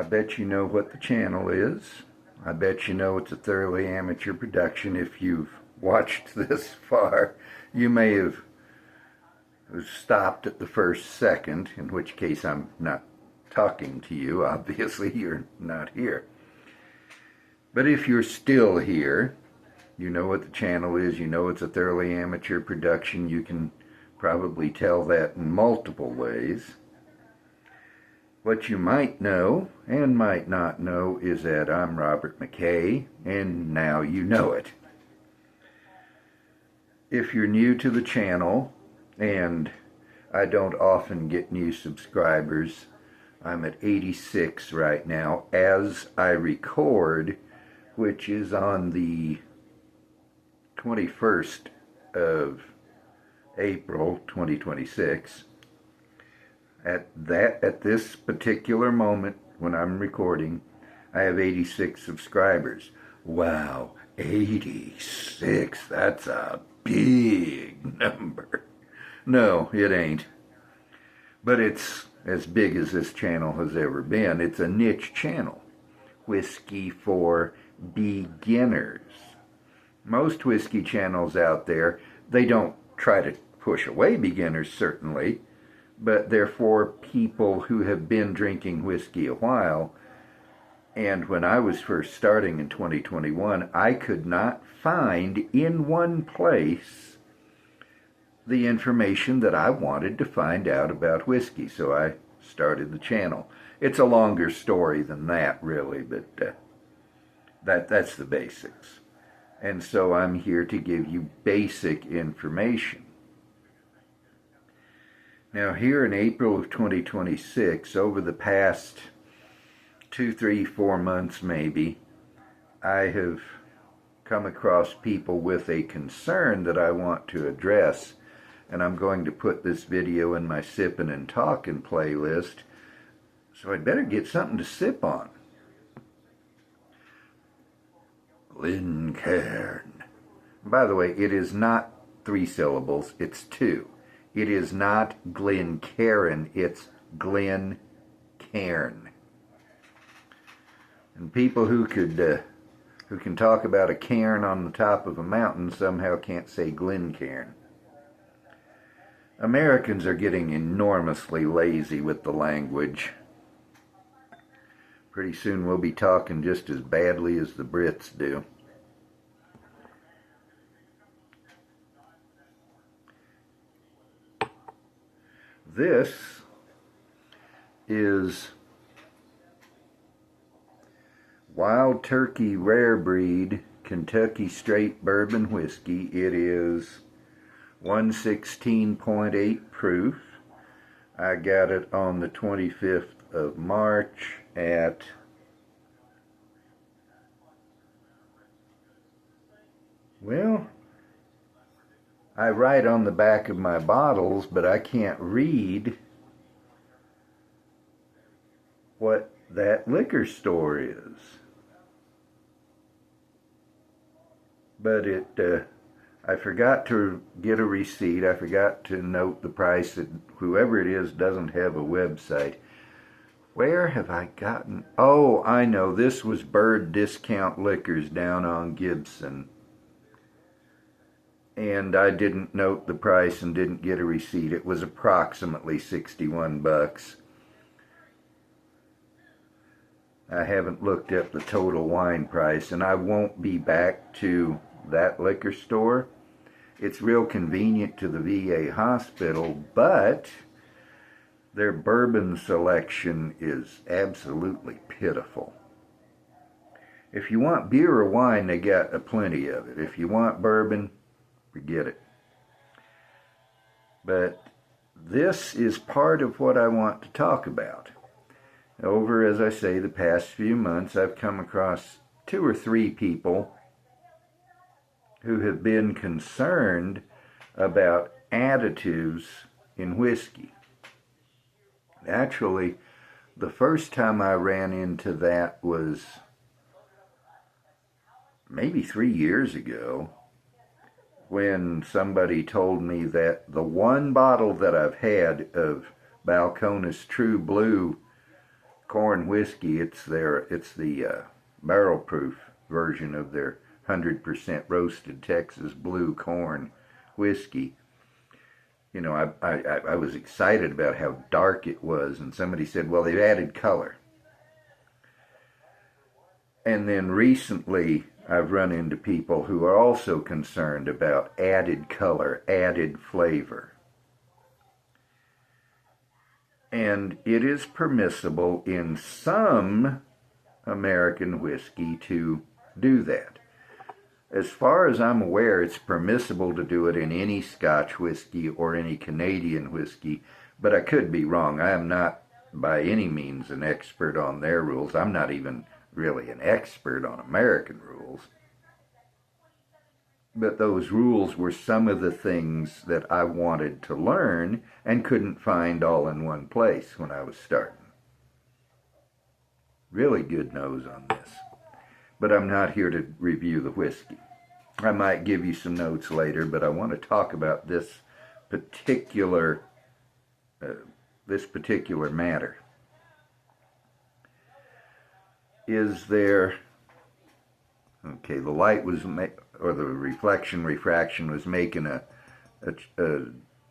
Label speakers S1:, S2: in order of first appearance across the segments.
S1: I bet you know what the channel is. I bet you know it's a thoroughly amateur production. If you've watched this far, you may have stopped at the first second, in which case I'm not talking to you. Obviously, you're not here. But if you're still here, you know what the channel is. You know it's a thoroughly amateur production. You can probably tell that in multiple ways. What you might know and might not know is that I'm Robert McKay, and now you know it. If you're new to the channel, and I don't often get new subscribers, I'm at 86 right now as I record, which is on the 21st of April 2026. At this particular moment when I'm recording, I have 86 subscribers. Wow, 86, that's a big number. No, it ain't. But it's as big as this channel has ever been. It's a niche channel. Whiskey for beginners. Most whiskey channels out there, they don't try to push away beginners, certainly, but they're for people who have been drinking whiskey a while. And when I was first starting in 2021, I could not find in one place the information that I wanted to find out about whiskey, so I started the channel. It's a longer story than that, really, but that's the basics. And so I'm here to give you basic information. Now, here in April of 2026, over the past 2, 3, 4 months maybe, I have come across people with a concern that I want to address, and I'm going to put this video in my Sippin and Talkin playlist, so I'd better get something to sip on. Glencairn. By the way, it is not 3 syllables, it's 2. It is not Glencairn, it's Glencairn. And people who can talk about a cairn on the top of a mountain somehow can't say Glencairn. Americans are getting enormously lazy with the language. Pretty soon we'll be talking just as badly as the Brits do. This is Wild Turkey Rare Breed Kentucky Straight Bourbon Whiskey. It is 116.8 proof. I got it on the 25th of March at I write on the back of my bottles, but I can't read what that liquor store is. But I forgot to get a receipt. I forgot to note the price. That whoever it is doesn't have a website. Where have I gotten? Oh, I know. This was Bird Discount Liquors down on Gibson. And I didn't note the price and didn't get a receipt. It was approximately 61 bucks. I haven't looked up the total wine price, and I won't be back to that liquor store. It's real convenient to the VA hospital, but their bourbon selection is absolutely pitiful. If you want beer or wine, they got plenty of it. If you want bourbon, forget it. But this is part of what I want to talk about. Over, as I say, the past few months, I've come across 2 or 3 people who have been concerned about additives in whiskey. Actually, the first time I ran into that was maybe 3 years ago, when somebody told me that the one bottle that I've had of Balcones True Blue corn whiskey. It's the barrel proof version of their 100% roasted Texas blue corn whiskey. You know, I was excited about how dark it was, and somebody said, well, they've added color. And then recently I've run into people who are also concerned about added color, added flavor. And it is permissible in some American whiskey to do that. As far as I'm aware, it's permissible to do it in any Scotch whiskey or any Canadian whiskey, but I could be wrong. I am not by any means an expert on their rules. I'm not even really an expert on American rules. But those rules were some of the things that I wanted to learn and couldn't find all in one place when I was starting. Really good nose on this. But I'm not here to review the whiskey. I might give you some notes later, but I want to talk about this particular matter. Is there, okay, the light was, or the refraction was making a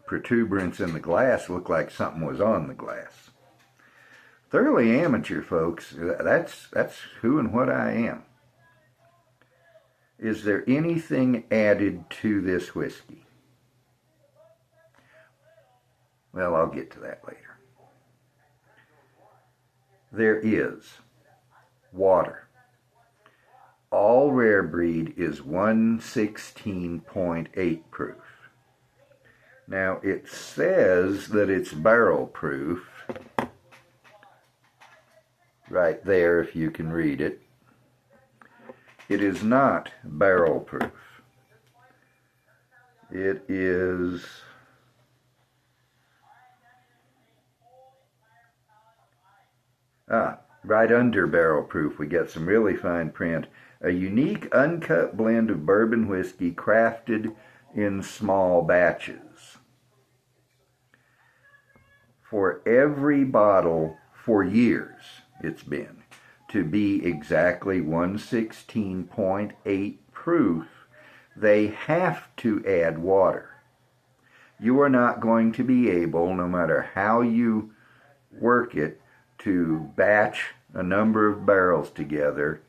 S1: protuberance in the glass look like something was on the glass. Thoroughly amateur, folks. That's who and what I am. Is there anything added to this whiskey? Well, I'll get to that later. There is water. All rare breed is 116.8 proof. Now, it says that it's barrel proof. Right there, if you can read it. It is not barrel proof. It is right under barrel proof. We got some really fine print. A unique uncut blend of bourbon whiskey crafted in small batches. For every bottle, for years it's been, to be exactly 116.8 proof, they have to add water. You are not going to be able, no matter how you work it, to batch a number of barrels together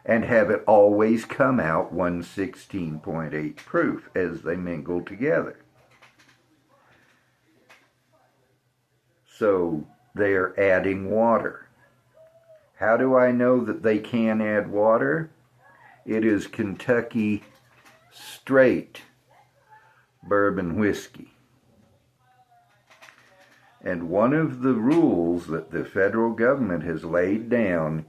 S1: and have it always come out 116.8 proof as they mingle together. So they are adding water. How do I know that they can add water? It is Kentucky straight bourbon whiskey. And one of the rules that the federal government has laid down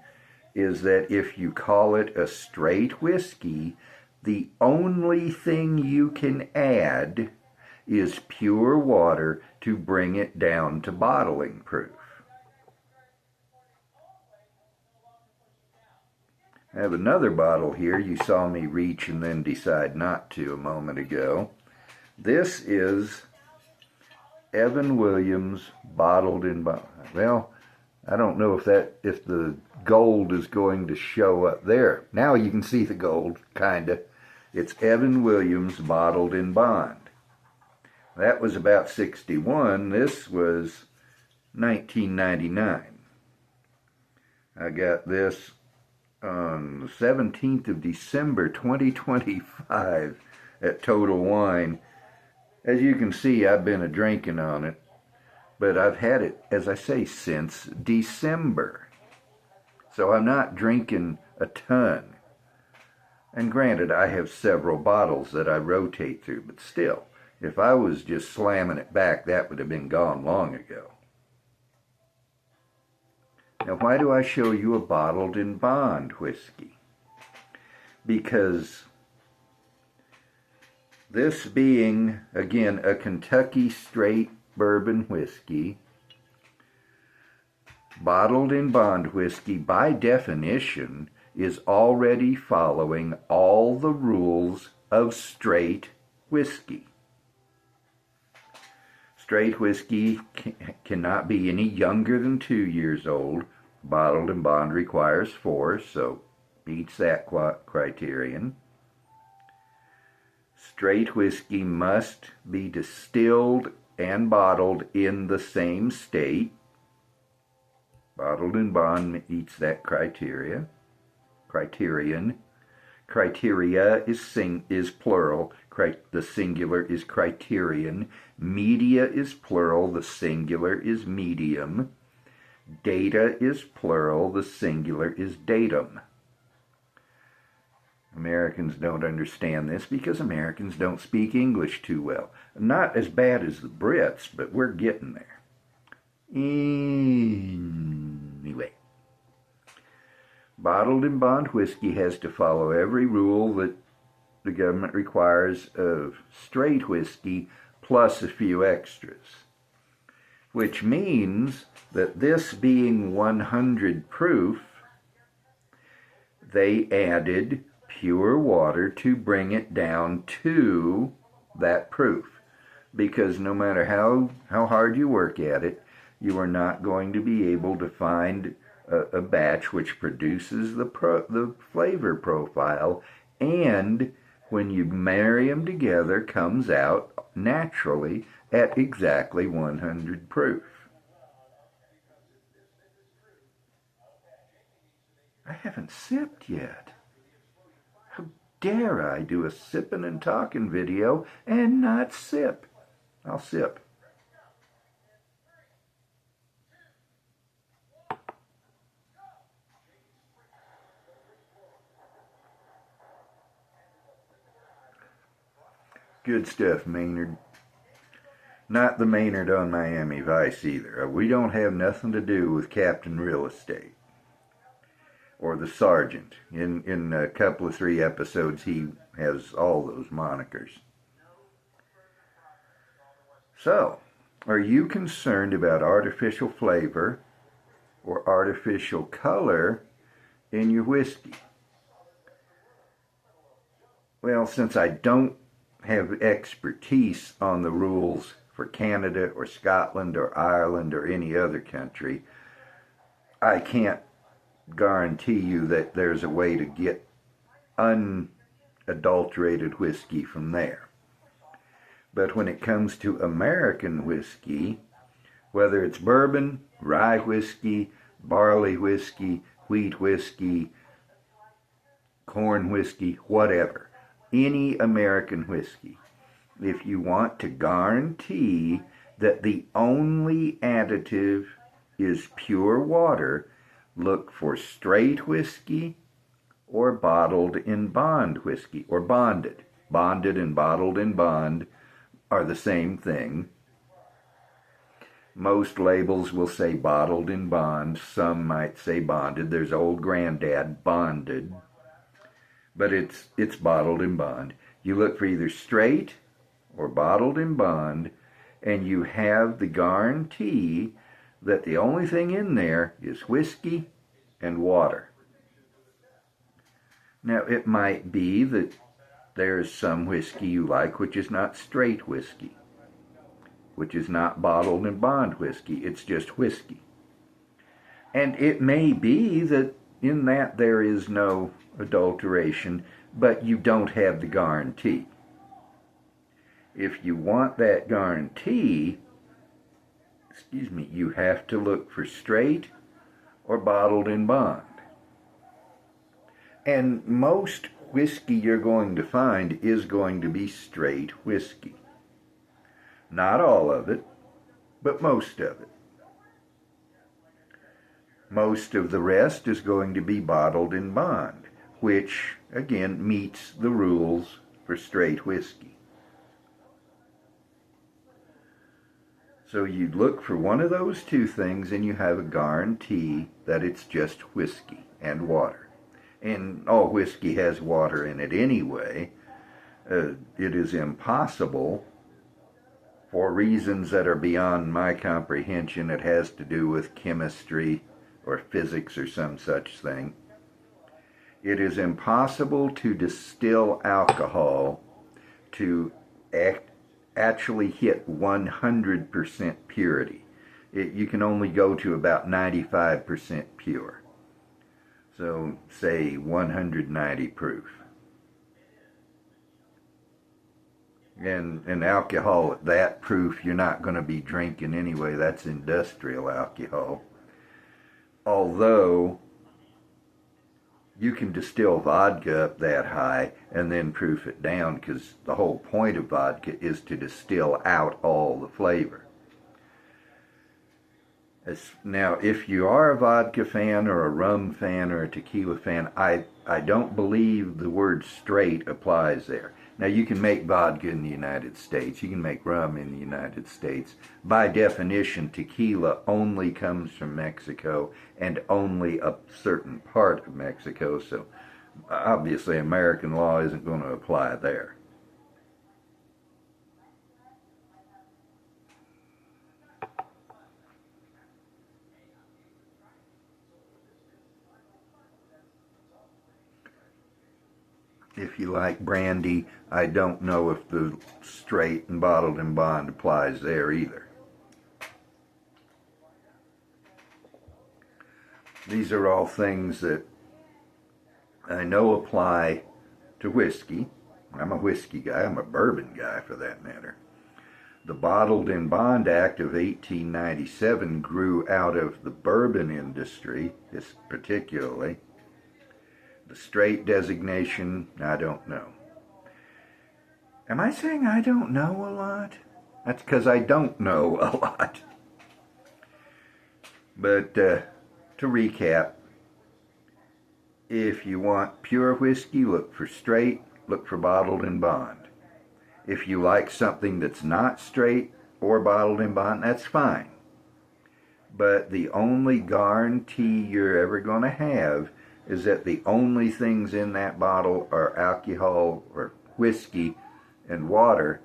S1: is that if you call it a straight whiskey, the only thing you can add is pure water to bring it down to bottling proof. I have another bottle here. You saw me reach and then decide not to a moment ago. This is Evan Williams bottled in bond. Well, I don't know if the gold is going to show up there. Now you can see the gold, kinda. It's Evan Williams bottled in bond. That was about 61. This was 1999. I got this on the 17th of December 2025 at Total Wine. As you can see, I've been drinking on it, but I've had it, as I say, since December. So I'm not drinking a ton. And granted, I have several bottles that I rotate through, but still, if I was just slamming it back, that would have been gone long ago. Now, why do I show you a bottled in bond whiskey? Because this being, again, a Kentucky straight bourbon whiskey, bottled in bond whiskey, by definition, is already following all the rules of straight whiskey. Straight whiskey cannot be any younger than 2 years old, Bottled in bond requires 4, so meets that criterion. Straight whiskey must be distilled and bottled in the same state. Bottled in bond meets that criterion. Criteria is plural. The singular is criterion. Media is plural. The singular is medium. Data is plural. The singular is datum. Americans don't understand this because Americans don't speak English too well. Not as bad as the Brits, but we're getting there. Anyway, bottled in bond whiskey has to follow every rule that the government requires of straight whiskey plus a few extras, which means that this being 100 proof, they added pure water to bring it down to that proof, because no matter how hard you work at it, you are not going to be able to find a batch which produces the flavor profile, and when you marry them together, comes out naturally at exactly 100 proof. I haven't sipped yet. How dare I do a sippin' and talkin' video and not sip? I'll sip. Good stuff, Maynard. Not the Maynard on Miami Vice either. We don't have nothing to do with Captain Real Estate or the Sergeant. In a couple of 3 episodes, he has all those monikers. So, are you concerned about artificial flavor or artificial color in your whiskey? Well, since I don't have expertise on the rules for Canada or Scotland or Ireland or any other country, I can't guarantee you that there's a way to get unadulterated whiskey from there. But when it comes to American whiskey, whether it's bourbon, rye whiskey, barley whiskey, wheat whiskey, corn whiskey, whatever, any American whiskey, if you want to guarantee that the only additive is pure water, look for straight whiskey or bottled in bond whiskey, or bonded. Bonded and bottled in bond are the same thing. Most labels will say bottled in bond. Some might say bonded. There's old granddad bonded. But it's bottled in bond. You look for either straight or bottled in bond, and you have the guarantee that the only thing in there is whiskey and water. Now, it might be that there's some whiskey you like which is not straight whiskey, which is not bottled in bond whiskey. It's just whiskey. And it may be that in that there is no adulteration, but you don't have the guarantee. If you want that guarantee, you have to look for straight or bottled in bond. And most whiskey you're going to find is going to be straight whiskey. Not all of it, but most of it. Most of the rest is going to be bottled in bond, which, again, meets the rules for straight whiskey. So you look for one of those 2 things and you have a guarantee that it's just whiskey and water. And all whiskey has water in it anyway. It is impossible, for reasons that are beyond my comprehension. It has to do with chemistry or physics or some such thing. It is impossible to distill alcohol to actually hit 100% purity. you can only go to about 95% pure. So say 190 proof. And alcohol at that proof you're not going to be drinking anyway. That's industrial alcohol. Although you can distill vodka up that high and then proof it down, because the whole point of vodka is to distill out all the flavor. Now, if you are a vodka fan or a rum fan or a tequila fan, I don't believe the word straight applies there. Now, you can make vodka in the United States. You can make rum in the United States. By definition, tequila only comes from Mexico and only a certain part of Mexico. So, obviously, American law isn't going to apply there. If you like brandy, I don't know if the straight and bottled in bond applies there either. These are all things that I know apply to whiskey. I'm a whiskey guy. I'm a bourbon guy for that matter. The Bottled in Bond Act of 1897 grew out of the bourbon industry, particularly. The straight designation, I don't know. Am I saying I don't know a lot? That's because I don't know a lot. But to recap, if you want pure whiskey, look for straight, look for bottled in bond. If you like something that's not straight or bottled in bond, that's fine. But the only guarantee you're ever going to have is that the only things in that bottle are alcohol or whiskey and water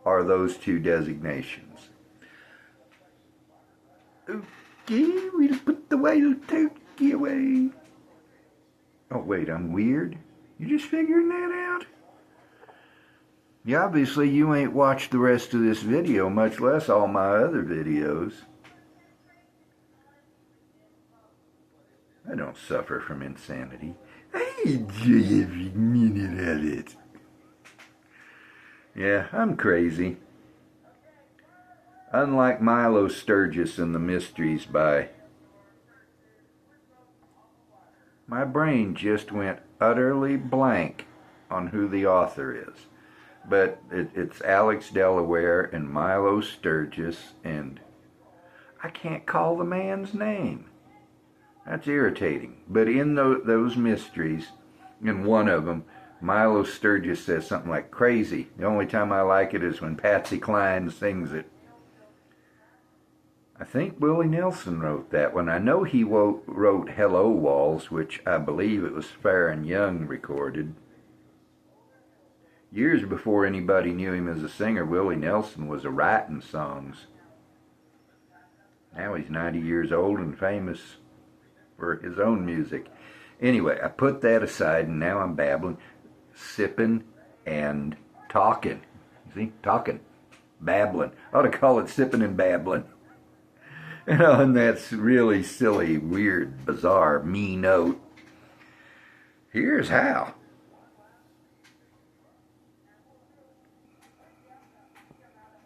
S1: are those two designations. Okay, we'll put the wild turkey away. Oh wait, I'm weird? You just figuring that out? Yeah, obviously you ain't watched the rest of this video, much less all my other videos. I don't suffer from insanity. I enjoy every minute of it. Yeah, I'm crazy. Unlike Milo Sturgis and the Mysteries by... My brain just went utterly blank on who the author is. But it's Alex Delaware and Milo Sturgis, and I can't call the man's name. That's irritating. But in those mysteries, in one of them, Milo Sturgis says something like crazy. The only time I like it is when Patsy Cline sings it. I think Willie Nelson wrote that one. I know he wrote Hello Walls, which I believe it was Fair and Young recorded. Years before anybody knew him as a singer, Willie Nelson was writing songs. Now he's 90 years old and famous for his own music. Anyway, I put that aside and now I'm babbling, sipping and talking. See, talking, babbling. I ought to call it sipping and babbling. You know, and that's really silly, weird, bizarre, me note. Here's how.